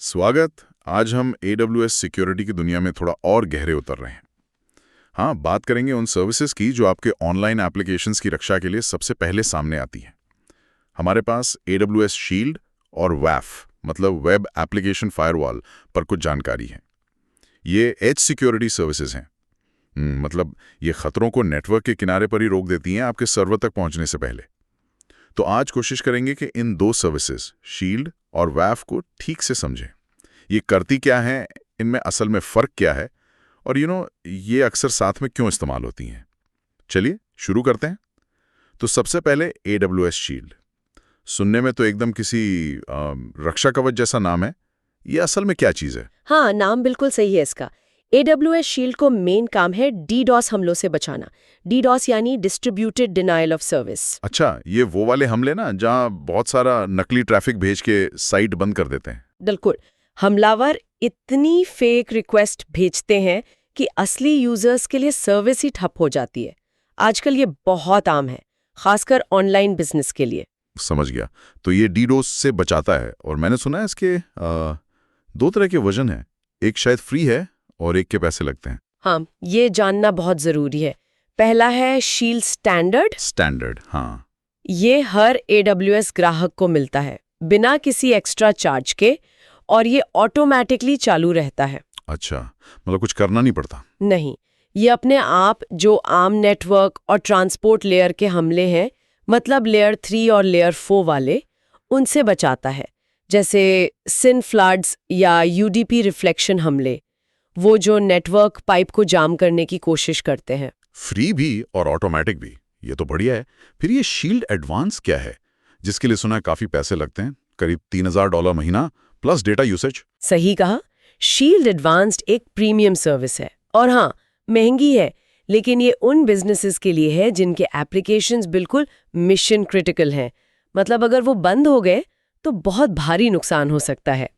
स्वागत। आज हम AWS सिक्योरिटी की दुनिया में थोड़ा और गहरे उतर रहे हैं। हाँ, बात करेंगे उन सर्विसेज की जो आपके ऑनलाइन एप्लीकेशंस की रक्षा के लिए सबसे पहले सामने आती हैं। हमारे पास AWS शील्ड और WAF मतलब वेब एप्लीकेशन फायरवॉल पर कुछ जानकारी है। ये एज सिक्योरिटी सर्विसेज हैं। मतलब ये खतरों को नेटवर्क के किनारे पर ही रोक देती हैं आपके सर्वर तक पहुंचने से पहले। तो आज कोशिश करेंगे कि इन दो सर्विसेज शील्ड और WAF को ठीक से समझें। ये करती क्या है, इनमें असल में फ़र्क क्या है और ये अक्सर साथ में क्यों इस्तेमाल होती हैं। चलिए शुरू करते हैं। तो सबसे पहले AWS शील्ड। सुनने में तो एकदम किसी रक्षा कवच जैसा नाम है। ये असल में क्या चीज़ है? हाँ, नाम बिल्कुल सही है इसका। AWS शील्ड को मेन काम है DDoS हमलों से बचाना। DDoS यानी डिस्ट्रीब्यूटेड डिनायल ऑफ सर्विस। अच्छा, ये वो वाले हमले ना जहाँ बहुत सारा नकली ट्रैफिक भेज के साइट बंद कर देते हैं। बिल्कुल। हमलावर इतनी फेक रिक्वेस्ट भेजते हैं कि असली यूजर्स के लिए सर्विस ही ठप हो जाती है। आजकल ये बहुत आम है, खासकर ऑनलाइन बिजनेस के लिए। समझ गया। तो ये डीडोस से बचाता है और मैंने सुना है इसके दो तरह के वर्जन हैं। एक शायद फ्री है और एक के पैसे लगते हैं। हाँ, ये जानना बहुत जरूरी है। पहला है शील्ड स्टैंडर्ड। स्टैंडर्ड, हाँ। ये हर AWS ग्राहक को मिलता है बिना किसी एक्स्ट्रा चार्ज के, और ये ऑटोमेटिकली चालू रहता है। अच्छा, मतलब कुछ करना नहीं पड़ता। नहीं, ये अपने आप जो आम नेटवर्क और ट्रांसपोर्ट लेयर के हमले हैं, मतलब लेयर 3 और लेयर 4 वाले, उनसे बचाता है। जैसे सिन फ्लड्स या UDP रिफ्लेक्शन हमले, वो जो नेटवर्क पाइप को जाम करने की कोशिश करते हैं। फ्री भी और ऑटोमेटिक भी, ये तो बढ़िया है। फिर ये शील्ड एडवांस क्या है, जिसके लिए सुना है काफी पैसे लगते हैं, करीब $3000 महीना प्लस डेटा यूसेज। सही कहा। शील्ड एडवांस्ड एक प्रीमियम सर्विस है और हाँ, महंगी है, लेकिन ये उन बिजनेसेस के लिए है जिनके एप्लीकेशंस बिल्कुल मिशन क्रिटिकल हैं। मतलब अगर वो बंद हो गए तो बहुत भारी नुकसान हो सकता है।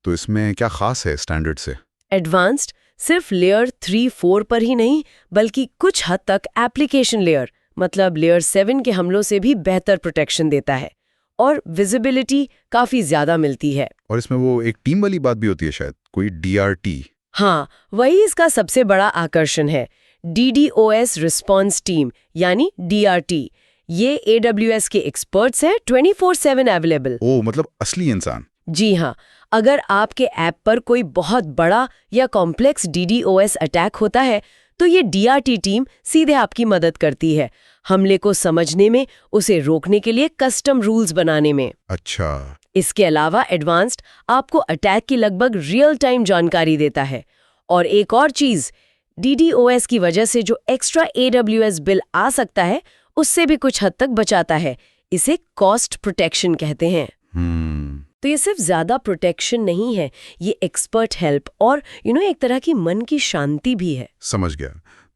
तो इसमें क्या खास है स्टैंडर्ड से? एडवांस्ड सिर्फ लेयर 3-4 पर ही नहीं, बल्कि कुछ हद तक एप्लीकेशन लेयर मतलब लेयर 7 के हमलों से भी बेहतर प्रोटेक्शन देता है और विजिबिलिटी काफी ज्यादा मिलती है। और इसमें वो एक टीम वाली बात भी होती है शायद, कोई DRT। हाँ, वही इसका सबसे बड़ा आकर्षण है। DDoS रिस्पॉन्स टीम यानी DRT। ये AWS के एक्सपर्ट्स हैं, 24/7 अवेलेबल। ओ, मतलब असली इंसान। जी हाँ, अगर आपके ऐप पर कोई बहुत बड़ा या कॉम्प्लेक्स DDoS अटैक होता है तो ये DRT टीम सीधे आपकी मदद करती है, हमले को समझने में, उसे रोकने के लिए कस्टम रूल्स बनाने में। अच्छा। इसके अलावा एडवांस्ड आपको अटैक की लगभग रियल टाइम जानकारी देता है। और एक और चीज, DDoS की वजह से जो एक्स्ट्रा AWS बिल आ सकता है, उससे भी कुछ हद तक बचाता है। इसे कॉस्ट प्रोटेक्शन कहते हैं। तो ये सिर्फ ज्यादा प्रोटेक्शन नहीं है, ये एक्सपर्ट हेल्प और एक तरह की मन की शांति भी है। समझ गया।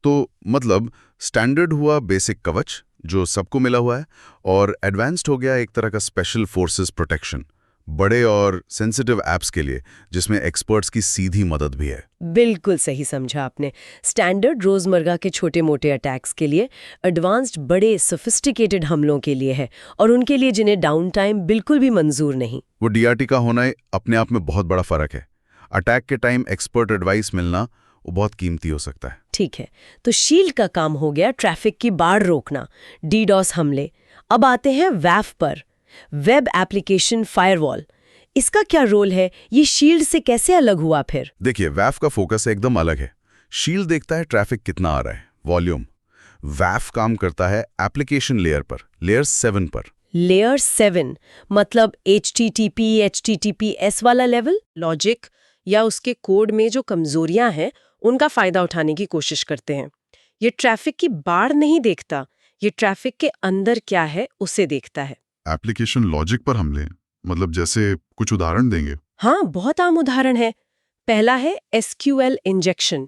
तो मतलब स्टैंडर्ड हुआ बेसिक कवच जो सबको मिला हुआ है, और एडवांस्ड हो गया एक तरह का स्पेशल फोर्सेस प्रोटेक्शन, बड़े और सेंसिटिव एप्स के लिए जिसमें एक्सपर्ट्स की सीधी मदद भी है। बिल्कुल सही समझा आपने। स्टैंडर्ड रोजमर्रा के छोटे मोटे अटैक्स के लिए, एडवांस्ड बड़े सोफिस्टिकेटेड हमलों के लिए है, और उनके लिए जिन्हें डाउन टाइम बिल्कुल भी मंजूर नहीं। वो DRT का होना अपने आप में बहुत बड़ा फर्क है। अटैक के टाइम एक्सपर्ट एडवाइस मिलना वो बहुत कीमती हो सकता है। ठीक है, तो शील्ड का काम हो गया ट्रैफिक की बाढ़ रोकना, DDoS हमले। अब आते हैं WAF पर, वेब एप्लीकेशन फायरवॉल। इसका क्या रोल है, ये शील्ड से कैसे अलग हुआ फिर? देखिए, WAF का फोकस एकदम अलग है। शील्ड देखता है ट्रैफिक कितना आ रहा है, वॉल्यूम। WAF काम करता है एप्लीकेशन लेयर पर, लेयर 7 पर। लेयर 7 मतलब HTTP, HTTPS वाला लेवल। लॉजिक या उसके कोड में जो कमजोरियां हैं, उनका फायदा उठाने की कोशिश करते हैं। ये ट्रैफिक की बाढ़ नहीं देखता, ये ट्रैफिक के अंदर क्या है उसे देखता है। एप्लीकेशन लॉजिक पर हमले, मतलब जैसे कुछ उदाहरण देंगे? हाँ, बहुत आम उदाहरण है। पहला है SQL इंजेक्शन,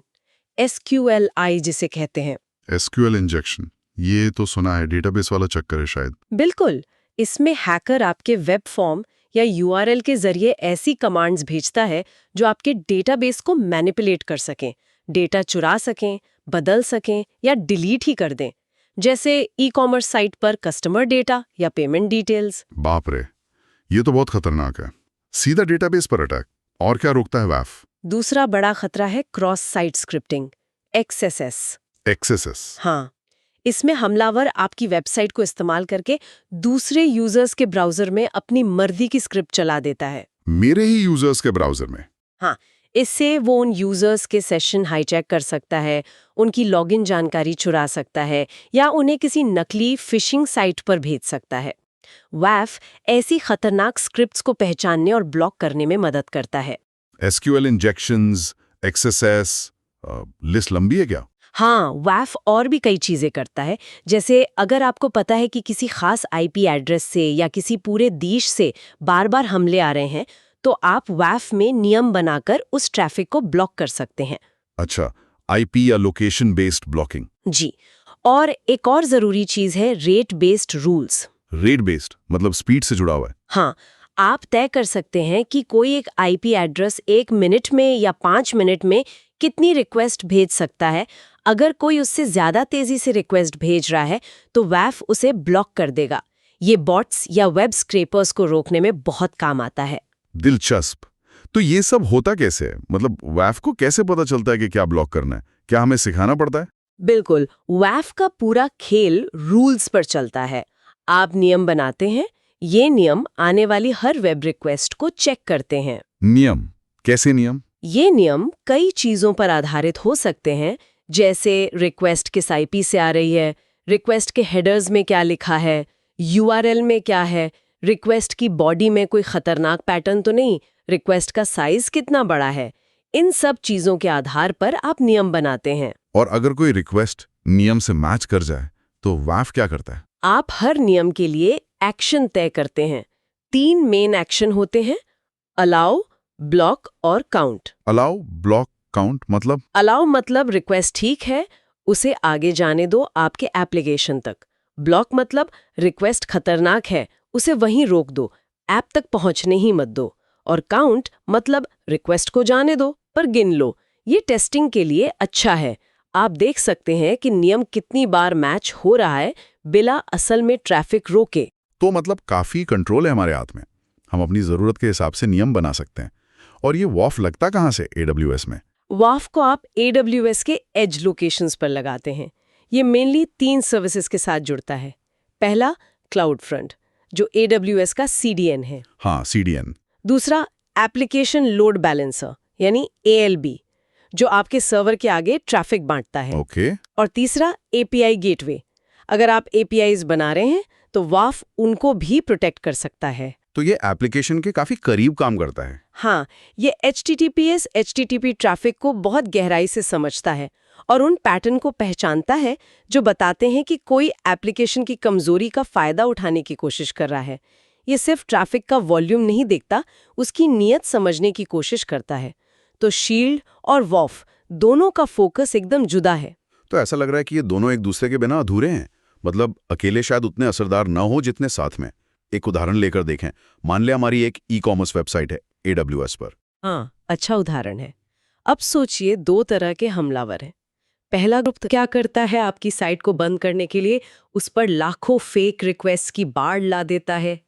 SQLI जिसे कहते हैं। SQL इंजेक्शन, ये तो सुना है, डेटाबेस वाला चक्कर है शायद। बिल्कुल। इसमें हैकर आपके वेब फॉर्म या URL के जरिए ऐसी कमांड्स भेजता है जो आपके डेटाबेस को मैनिपुलेट कर सकें, डेटा चुरा सकें, बदल सकें या डिलीट ही कर दें। जैसे ई-कॉमर्स साइट पर कस्टमर डेटा या पेमेंट डिटेल्स। बाप रे, ये तो बहुत खतरनाक है। सीधा डेटाबेस पर अटैक। और क्या रोकता है WAF? दूसरा बड़ा खतरा है cross site scripting, XSS। XSS। हाँ, इसमें हमलावर आपकी वेबसाइट को इस्तेमाल करके दूसरे यूजर्स के ब्राउजर में अपनी मर्जी की स्क्रिप्ट चला देता है। मेरे ही यूजर्स के ब्राउजर में? हाँ, इससे वो उन यूजर्स के सेशन हाईजैक कर सकता है, उनकी लॉगिन जानकारी चुरा सकता है या उन्हें किसी नकली फिशिंग साइट पर भेज सकता है। WAF ऐसी खतरनाक स्क्रिप्ट्स को पहचानने और ब्लॉक करने में मदद करता है। SQL इंजेक्शंस, XSS, लिस्ट लंबी है क्या? हाँ, WAF और भी कई चीजें करता है। जैसे अगर आपको पता है कि किसी खास IP एड्रेस से या किसी पूरे देश से बार-बार हमले आ रहे हैं, तो आप WAF में नियम बनाकर उस ट्रैफिक को ब्लॉक कर सकते हैं। अच्छा, IP या लोकेशन बेस्ड ब्लॉकिंग। जी, और एक और जरूरी चीज है rate based rules. Rate based मतलब स्पीड से जुड़ा हुआ है? हाँ, आप तय कर सकते हैं कि कोई एक IP एड्रेस 1 मिनट में या 5 मिनट में कितनी रिक्वेस्ट भेज सकता है। अगर कोई उससे ज्यादा तेजी से रिक्वेस्ट भेज रहा है तो WAF उसे ब्लॉक कर देगा। ये बॉट्स या वेब स्क्रैपर्स को रोकने में बहुत काम आता है। दिलचस्प। तो ये सब होता कैसे है? मतलब WAF को कैसे पता चलता है कि क्या ब्लॉक करना है? क्या हमें सिखाना पड़ता है? बिल्कुल, WAF का पूरा खेल रूल्स पर चलता है। आप नियम बनाते हैं, ये नियम आने वाली हर वेब रिक्वेस्ट को चेक करते हैं। नियम? कैसे नियम? ये नियम कई चीजों पर आधारित हो सकते हैं, जैसे रिक्वेस्ट किस IP से आ रही है, रिक्वेस्ट के हेडर्स में क्या लिखा है, URL में क्या है, रिक्वेस्ट की बॉडी में कोई खतरनाक पैटर्न तो नहीं, रिक्वेस्ट का साइज कितना बड़ा है। इन सब चीजों के आधार पर आप नियम बनाते हैं। और अगर कोई रिक्वेस्ट नियम से मैच कर जाए तो WAF क्या करता है? आप हर नियम के लिए एक्शन तय करते हैं। 3 मेन एक्शन होते हैं: अलाउ, ब्लॉक और काउंट। अलाउ, ब्लॉक, काउंट मतलब? अलाउ मतलब रिक्वेस्ट ठीक है, उसे आगे जाने दो आपके एप्लीकेशन तक। ब्लॉक मतलब रिक्वेस्ट खतरनाक है, उसे वहीं रोक दो, ऐप तक पहुंचने ही मत दो। और काउंट मतलब रिक्वेस्ट को जाने दो पर गिन लो। ये टेस्टिंग के लिए अच्छा है। आप देख सकते हैं कि नियम कितनी बार मैच हो रहा है बिना असल में ट्रैफिक रोके। तो मतलब काफी कंट्रोल है हमारे हाथ में। हम अपनी जरूरत के हिसाब से नियम बना सकते हैं। और ये WAF लगता कहाँ से AWS में? WAF को आप AWS के एज लोकेशंस पर लगाते हैं। ये मेनली 3 सर्विसेज के साथ जुड़ता है। पहला, CloudFront, जो AWS का CDN है। हाँ, CDN। दूसरा, एप्लीकेशन लोड बैलेंसर यानी ALB, जो आपके सर्वर के आगे ट्रैफिक बांटता है। ओके। और तीसरा, API गेटवे। अगर आप APIs बना रहे हैं तो WAF उनको भी प्रोटेक्ट कर सकता है। तो ये एप्लीकेशन के काफी करीब काम करता है। हाँ, ये HTTPS HTTP ट्रैफिक को बहुत गहराई से समझता है और उन पैटर्न को पहचानता है जो बताते हैं कि कोई एप्लीकेशन की कमजोरी का फायदा उठाने की कोशिश कर रहा है। ये सिर्फ ट्रैफिक का वॉल्यूम नहीं देखता, उसकी नीयत समझने की कोशिश करता है। तो शील्ड और WAF दोनों का फोकस एकदम जुदा है। तो ऐसा लग रहा है कि ये दोनों एक दूसरे के बिना अधूरे हैं। मतलब अकेले शायद उतने असरदार न हो जितने साथ में। एक उदाहरण लेकर देखें। मान लिया हमारी एक ई-कॉमर्स वेबसाइट है AWS पर। हाँ, अच्छा उदाहरण है। अब सोचिए 2 तरह के हमलावर हैं। पहला ग्रुप क्या करता है, आपकी साइट को बंद करने के लिए उस पर लाखों फेक रिक्वेस्ट की बाढ़ ला देता है।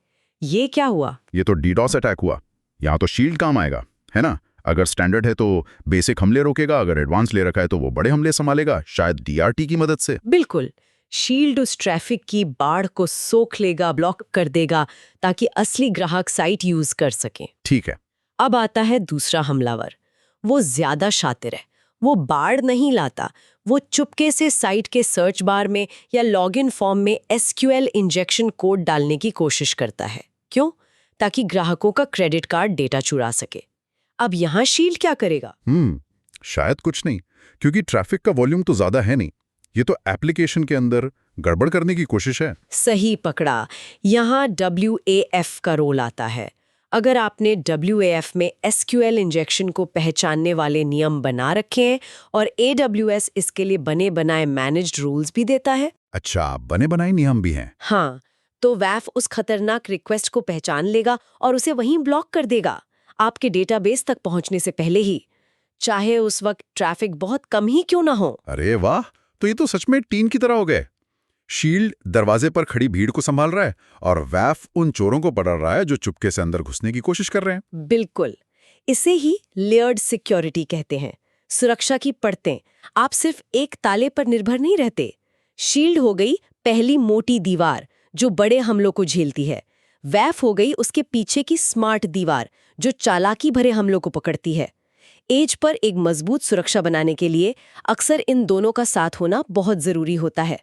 ये क्या हुआ? ये तो DDoS अटैक हुआ। यहाँ तो शील्ड काम आएगा, है ना? अगर स्टैंडर्ड है तो बेसिक हमले रोकेगा, अगर एडवांस ले रखा है तो वो बड़े हमले संभालेगा, शायद DRT की मदद से। बिल्कुल, शील्ड उस ट्रैफिक की बाढ़ को सोख लेगा, ब्लॉक कर देगा, ताकि असली ग्राहक साइट यूज कर सके। ठीक है। अब आता है दूसरा हमलावर। वो ज्यादा शातिर है। वो बाढ़ नहीं लाता, वो चुपके से साइट के सर्च बार में या लॉगिन फॉर्म में SQL इंजेक्शन कोड डालने की कोशिश करता है। क्यों? ताकि ग्राहकों का क्रेडिट कार्ड डेटा चुरा सके। अब यहाँ शील्ड क्या करेगा? शायद कुछ नहीं, क्योंकि ट्रैफिक का वॉल्यूम तो ज्यादा है नहीं। ये तो एप्लीकेशन के अंदर गड़बड़ करने की कोशिश है। सही पकड़ा। यहाँ WAF का रोल आता है। अगर आपने WAF में SQL इंजेक्शन को पहचानने वाले नियम बना रखे हैं और AWS इसके लिए बने बनाए मैनेज्ड रूल्स भी देता है। अच्छा, बने बनाए नियम भी हैं। हाँ, तो WAF उस खतरनाक रिक्वेस्ट को पहचान लेगा और उसे वहीं ब्लॉक कर देगा, आपके डेटाबेस तक पहुंचने से पहले ही, चाहे उस वक्त ट्रैफिक बहुत कम ही क्यों ना हो। अरे वाह, तो ये तो सच में टीम की तरह हो गए। शील्ड दरवाजे पर खड़ी भीड़ को संभाल रहा है और WAF उन चोरों को पकड़ रहा है जो चुपके से अंदर घुसने की कोशिश कर रहे हैं। बिल्कुल, इसे ही लेयर्ड सिक्योरिटी कहते हैं। सुरक्षा की परतें। आप सिर्फ एक ताले पर निर्भर नहीं रहते। शील्ड हो गई पहली मोटी दीवार जो बड़े हमलों को झेलती है। वैफ हो गई उसके पीछे की स्मार्ट दीवार जो चालाकी भरे हमलों को पकड़ती है। एज पर एक मजबूत सुरक्षा बनाने के लिए अक्सर इन दोनों का साथ होना बहुत जरूरी होता है।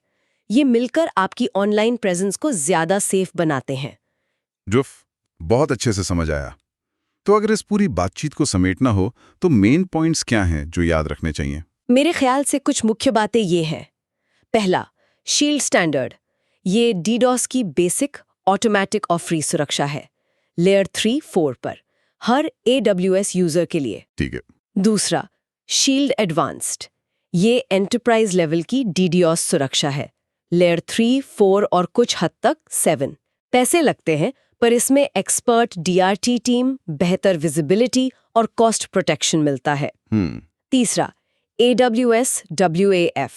ये मिलकर आपकी ऑनलाइन प्रेजेंस को ज्यादा सेफ बनाते हैं। जुफ, बहुत अच्छे से समझ आया। तो अगर इस पूरी बातचीत को समेटना हो तो मेन पॉइंट्स क्या हैं जो याद रखने चाहिए? मेरे ख्याल से कुछ मुख्य बातें ये हैं। पहला, शील्ड स्टैंडर्ड। ये डीडॉस की बेसिक, ऑटोमेटिक और फ्री सुरक्षा है, लेयर 3-4 पर, हर AWS यूजर के लिए। ठीक है। दूसरा, शील्ड एडवांस्ड। ये एंटरप्राइज लेवल की DDoS सुरक्षा है, लेयर 3, 4 और कुछ हद तक 7। पैसे लगते हैं पर इसमें एक्सपर्ट DRT टीम, बेहतर विजिबिलिटी और कॉस्ट प्रोटेक्शन मिलता है। तीसरा, AWS WAF।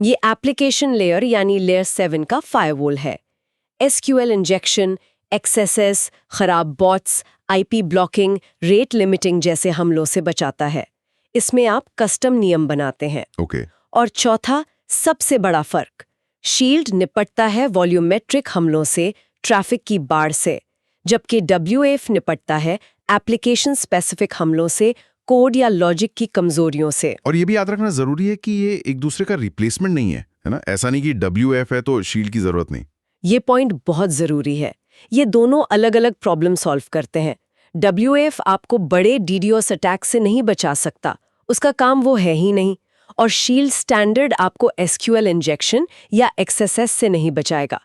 ये एप्लीकेशन लेयर यानी लेयर 7 का फायरवॉल है। SQL इंजेक्शन, XSS, खराब bots, IP blocking, rate limiting जैसे हमलों से बचाता है। इसमें आप कस्टम नियम बनाते हैं। ओके। और चौथा, सबसे बड़ा फर्क, शील्ड निपटता है वॉल्यूमेट्रिक हमलों से, ट्रैफिक की बाढ़ से, जबकि WAF निपटता है एप्लीकेशन स्पेसिफिक हमलों से, कोड या लॉजिक की कमजोरियों से। और ये भी याद रखना जरूरी है कि ये एक दूसरे का रिप्लेसमेंट नहीं है ना? ऐसा नहीं कि WAF है तो शील्ड की जरूरत नहीं। ये पॉइंट बहुत जरूरी है। ये दोनों अलग अलग प्रॉब्लम सॉल्व करते हैं। WAF आपको बड़े DDoS अटैक से नहीं बचा सकता, उसका काम वो है ही नहीं। और शील्ड स्टैंडर्ड आपको SQL इंजेक्शन या XSS से नहीं बचाएगा।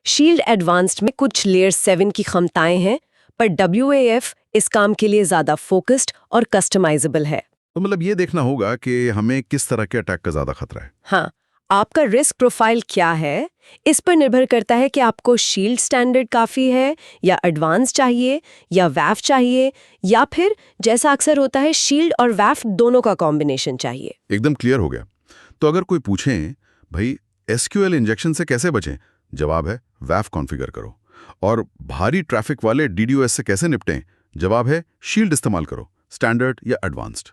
शील्ड एडवांस्ड में कुछ लेयर 7 की क्षमताएं हैं, पर WAF इस काम के लिए ज्यादा फोकस्ड और कस्टमाइजेबल है। तो मतलब ये देखना होगा कि हमें किस तरह के अटैक का ज्यादा खतरा है। हाँ, आपका रिस्क प्रोफाइल क्या है, इस पर निर्भर करता है कि आपको शील्ड स्टैंडर्ड काफी है या एडवांस चाहिए या वैफ चाहिए, या फिर जैसा अक्सर होता है शील्ड और वैफ दोनों का कॉम्बिनेशन चाहिए। एकदम क्लियर हो गया। तो अगर कोई पूछे भाई SQL इंजेक्शन से कैसे बचें, जवाब है वैफ कॉन्फ़िगर करो। और भारी ट्रैफिक वाले DDoS से कैसे निपटें, जवाब है शील्ड इस्तेमाल करो, स्टैंडर्ड या एडवांस्ड।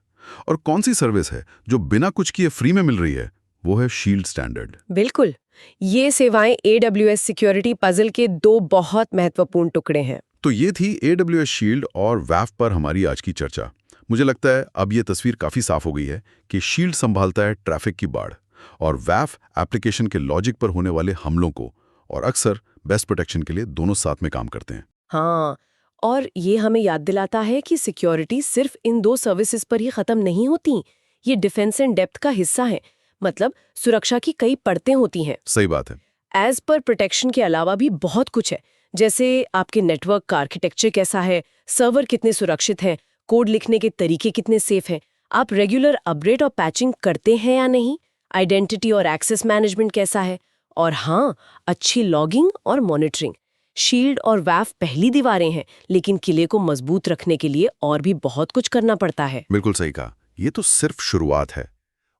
और कौन सी सर्विस है जो बिना कुछ किए फ्री में मिल रही है, वो है शील्ड स्टैंडर्ड। बिल्कुल, ये सेवाएं AWS सिक्योरिटी पजल के 2 बहुत महत्वपूर्ण टुकड़े हैं। तो ये थी AWS शील्ड और वैफ पर हमारी आज की चर्चा। मुझे लगता है अब ये तस्वीर काफी साफ हो गई है कि शील्ड संभालता है ट्रैफिक की बाढ़ और वैफ एप्लीकेशन के लॉजिक पर होने वाले हमलों को, और अक्सर बेस्ट प्रोटेक्शन के लिए दोनों साथ में काम करते हैं। हाँ, और ये हमें याद दिलाता है कि सिक्योरिटी सिर्फ इन 2 सर्विसेज पर ही खत्म नहीं होती, ये डिफेंस एंड डेप्थ का हिस्सा है। मतलब सुरक्षा की कई परतें होती हैं। सही बात है। एज पर प्रोटेक्शन के अलावा भी बहुत कुछ है, जैसे आपके नेटवर्क का आर्किटेक्चर कैसा है, सर्वर कितने सुरक्षित हैं, कोड लिखने के तरीके कितने सेफ हैं, आप रेगुलर अपग्रेड और पैचिंग करते हैं या नहीं, आइडेंटिटी और एक्सेस मैनेजमेंट कैसा है, और हाँ, अच्छी लॉगिंग और मॉनिटरिंग। शील्ड और वैफ पहली दीवारें हैं, लेकिन किले को मजबूत रखने के लिए और भी बहुत कुछ करना पड़ता है। बिल्कुल सही कहा, ये तो सिर्फ शुरुआत है।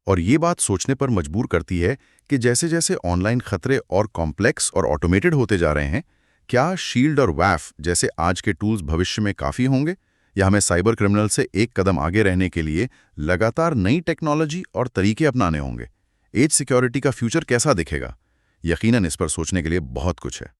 और ये बात सोचने पर मजबूर करती है कि जैसे जैसे ऑनलाइन खतरे और कॉम्प्लेक्स और ऑटोमेटेड होते जा रहे हैं, क्या शील्ड और वैफ जैसे आज के टूल्स भविष्य में काफ़ी होंगे, या हमें साइबर क्रिमिनल से एक कदम आगे रहने के लिए लगातार नई टेक्नोलॉजी और तरीके अपनाने होंगे? एज सिक्योरिटी का फ्यूचर कैसा दिखेगा? यकीनन इस पर सोचने के लिए बहुत कुछ है।